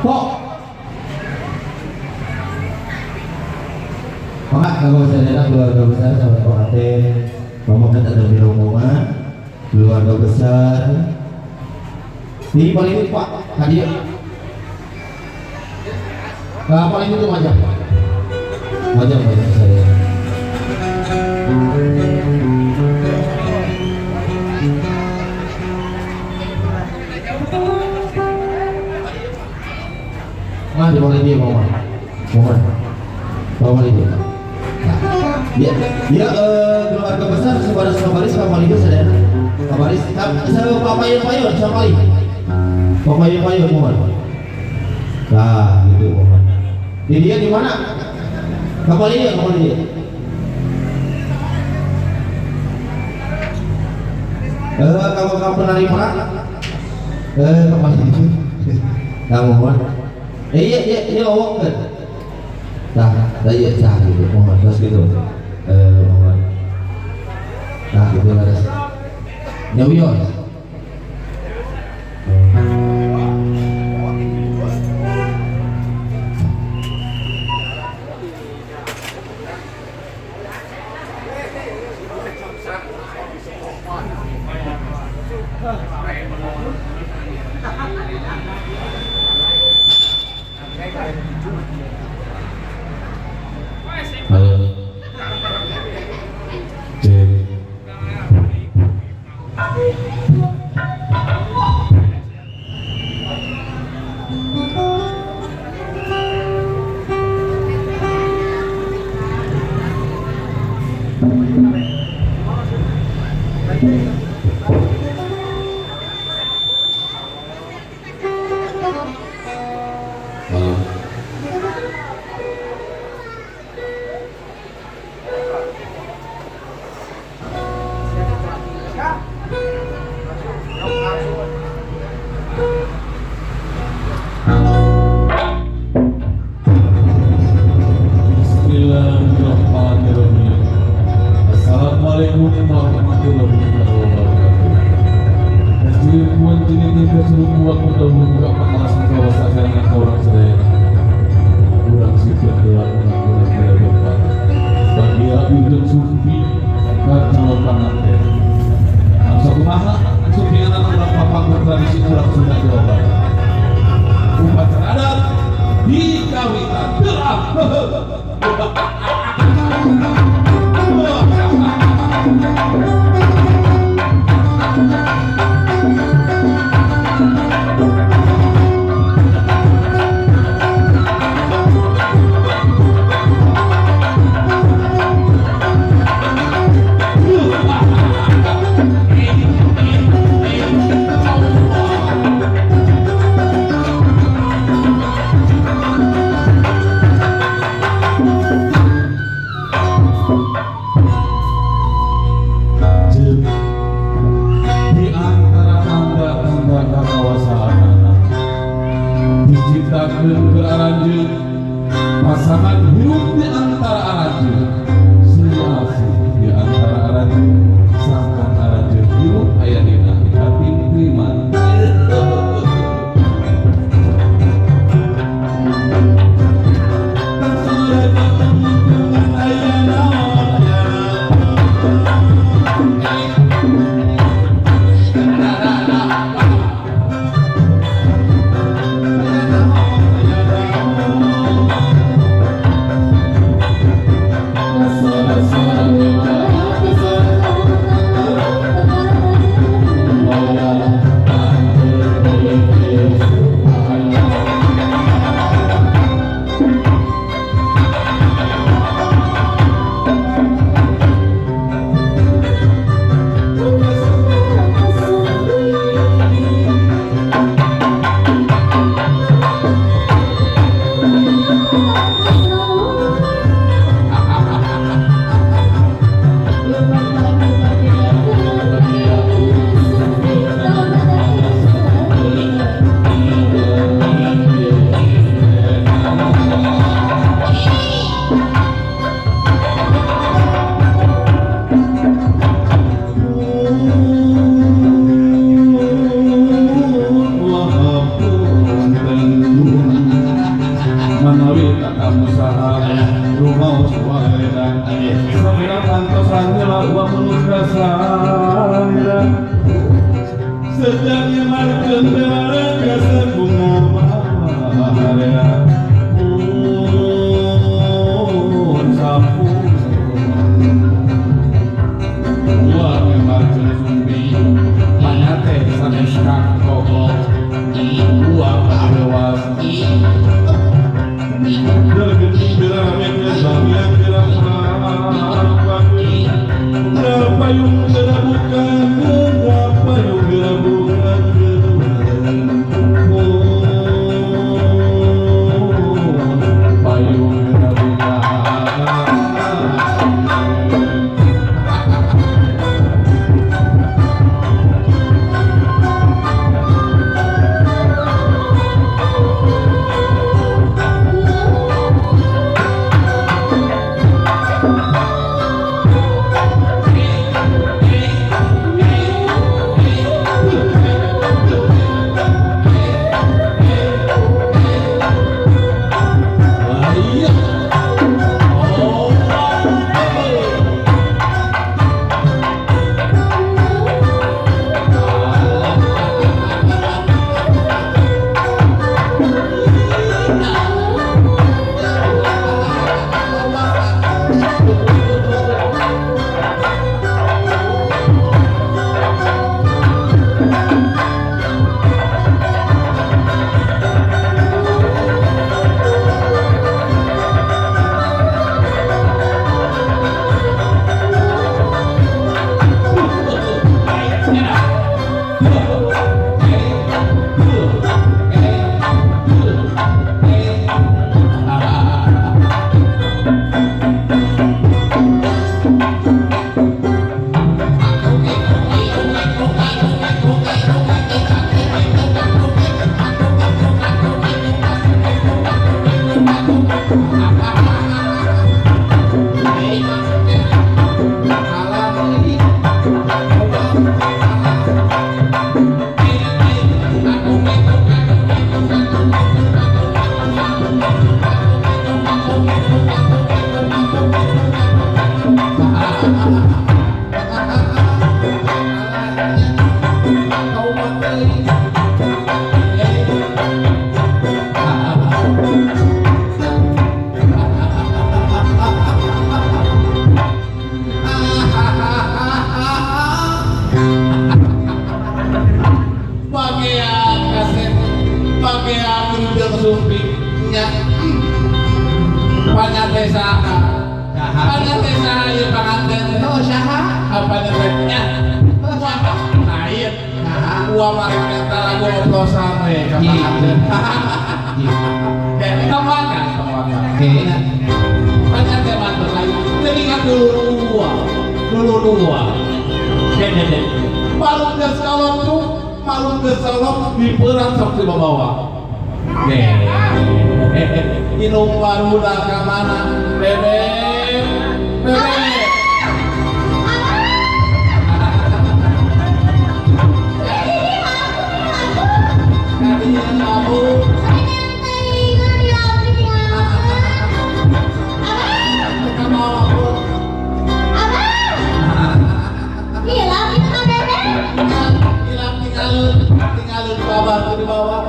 kok Pak, kalau saya keluarga besar sahabat Pak Ate, Bapak ada di rombongan, keluarga besar. Ini paling itu Pak, hadiah. Nah, paling itu wajah saya. Nah, di mana dia Mohon dia. Ya, keluarga besar saudara Baris sama itu saudara. Baris, saya papayo siapa lagi? Papayo mohon. Nah, gitu mohon. Di dia di mana? Kembali dia. Kamu penerima? Kembali itu. Kamu mohon. Iya, awak kan? Iya, gitu, mohon, terus gitu, mohon. Gitu harus. Nyawion. Assalamualaikum warahmatullahi wabarakatuh. Nasibun ini keseluruhan waktu dahulu buka pengawasan kawasan yang orang sedaya. Kurang sifat gelap kurang berdebat. Bagi api dan sufi kacau panganten. Angsa kumaha sufi anak orang papang tradisi orang Sunda Jawa Barat. Upacara adat di kawitan telah. Pasangan hidup di antara aranjeun, sulasi di antara aranjeun, sangkan aranjeun hidup aya dina hati priman. dia kesumpingnya pangatesa pangatesa ya panganten Oh, syaha. apa namanya naik gua marek mental lagu oplosan we kapanganten kayak kemana Oke. panganten mantan lagi jadi kan dulu kayak malum gesalon tuh malum gesalon di perang sok di bawah inung baruda ke mana bebek bebek kalian kamu kamu aku hilang tinggalin kabar di bawah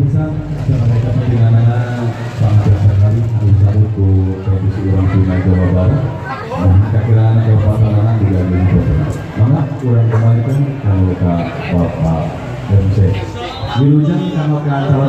bisa mereka dengan sangat sekali bisa untuk produksi orang Cina Jawa Barat. Dan kira-kira kepatanan juga ada di bawah. Maka kurang kembali kan kalau Bapak MC. Wilujeng sama ke acara